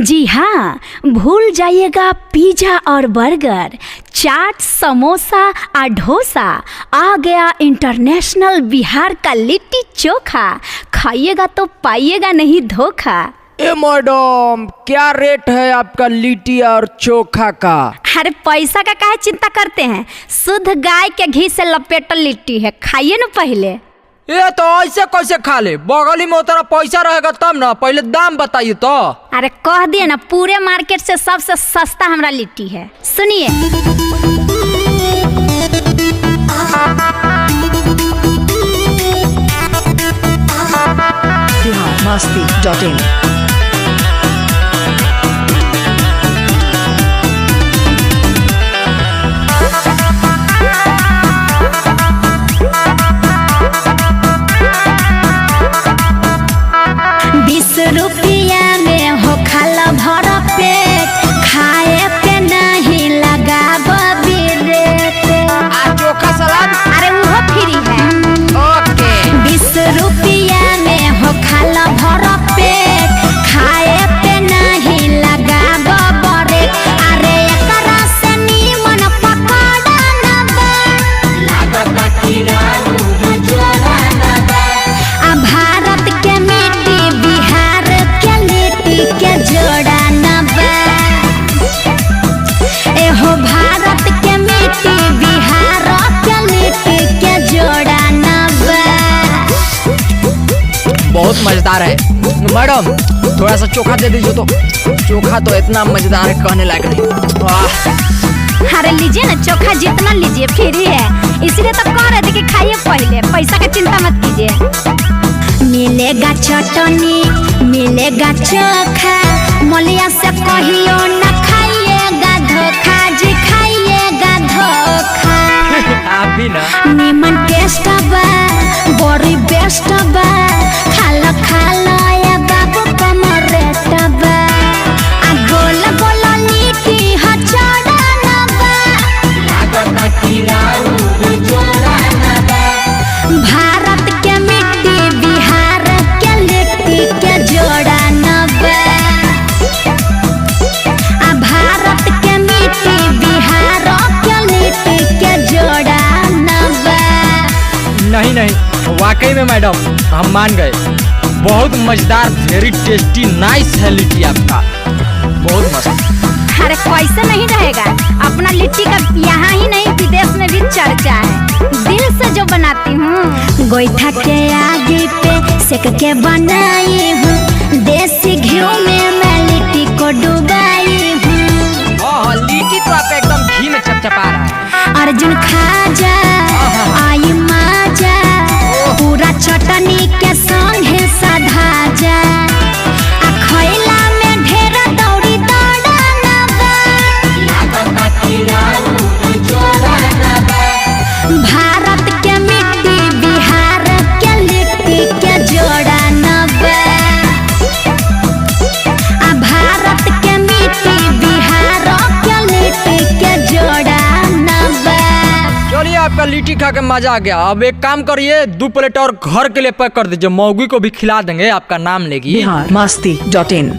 जी हाँ, भूल जाइएगा पिज्जा और बर्गर, चाट, समोसा और डोसा। आ गया इंटरनेशनल बिहार का लिट्टी चोखा। खाइएगा तो पाइएगा नहीं धोखा। ए मैडम, क्या रेट है आपका लिट्टी और चोखा का? अरे पैसा का काहे चिंता करते हैं, शुद्ध गाय के घी से लपेटल लिट्टी है, खाइए ना पहले। ये तो ऐसे कैसे खा ले? बगली में उतना पैसा रहेगा तब ना, पहले दाम बताइए तो। अरे कह दिए ना, पूरे मार्केट से सबसे सस्ता हमारा लिट्टी है। सुनिए, masti.in ₹20 में हो खाला भर पेट, खाए पे नहीं लगाब बिरेट। चोखा सलाद? अरे वो फ्री है। ओके। ₹20 में हो खाला भर पेट, खाए पे नहीं लगाब बरेट। अरे एकरा से नीमन पकड़ा ना बा, लागत किरानू जोड़ा ना बा। आ भारत के मिट्टी बिहार के लिट्टी के जोड़ा ना बा। एहो भारत के मिट्टी बिहार के लिट्टी के जोड़ा ना बा। बहुत मजेदार है मैडम, थोड़ा सा चोखा दे दीजिए तो। चोखा तो इतना मजेदार है, कहने लायक नहीं। वाह। अरे लीजिए ना, चोखा जितना लीजिए फ्री है, इसीलिए तो कह रहे थे कि खाइए पहले, पैसा का चिंता मत कीजिए। मिलेगा चटनी, मिलेगा चोखा, मलिया से कहियो ना खाइएगा धोखा जी, खाइएगा धोखा। आप भी ना। निमन टेस्ट बा, बड़ी बेस्ट बा, खालो खालो या बाबू कमर रेट बा। आ गोल गोल लिट्टी ह चढ़ा ना बा, लागत किरानू जोड़ा ना बा। भारत के मिट्टी बिहार के लिट्टी के जोड़ा ना बा। आ भारत के मिट्टी बिहार के लिट्टी के जोड़ा ना बा। नहीं नहीं, वाकई में मैडम हम मान गए। बहुत मजेदार, वेरी टेस्टी, नाइस है लिट्टी आपका, बहुत मस्त। अरे कैसे नहीं रहेगा, अपना लिट्टी का यहाँ ही नहीं विदेश में भी चर्चा है। दिल से जो बनाती हूँ, गोईठा के आगे पे सेक के बनाई हूँ, देसी घी में मैं लिट्टी को डुबाई हूँ। हाँ, लिट्टी तो आपका एकदम घी में चपचपा रहा है। अर्जुन खाजा आई माजा, पूरा चटनी के संगे सधा जा। आ खैला में ढेर दौड़ी दौड़ा ना बा, लागत किरानू जोड़ा ना बा। भारत के मिट्टी बिहार के लिट्टी के जोड़ा ना बा। आ भारत के मिट्टी बिहार के लिट्टी के जोड़ा ना बा। चलिए, आपका लिट्टी खा के मजा आ गया। अब एक काम करिए, 2 प्लेट और घर के लिए पैक कर दीजिए, मौगी को भी खिला देंगे, आपका नाम लेगी। masti.in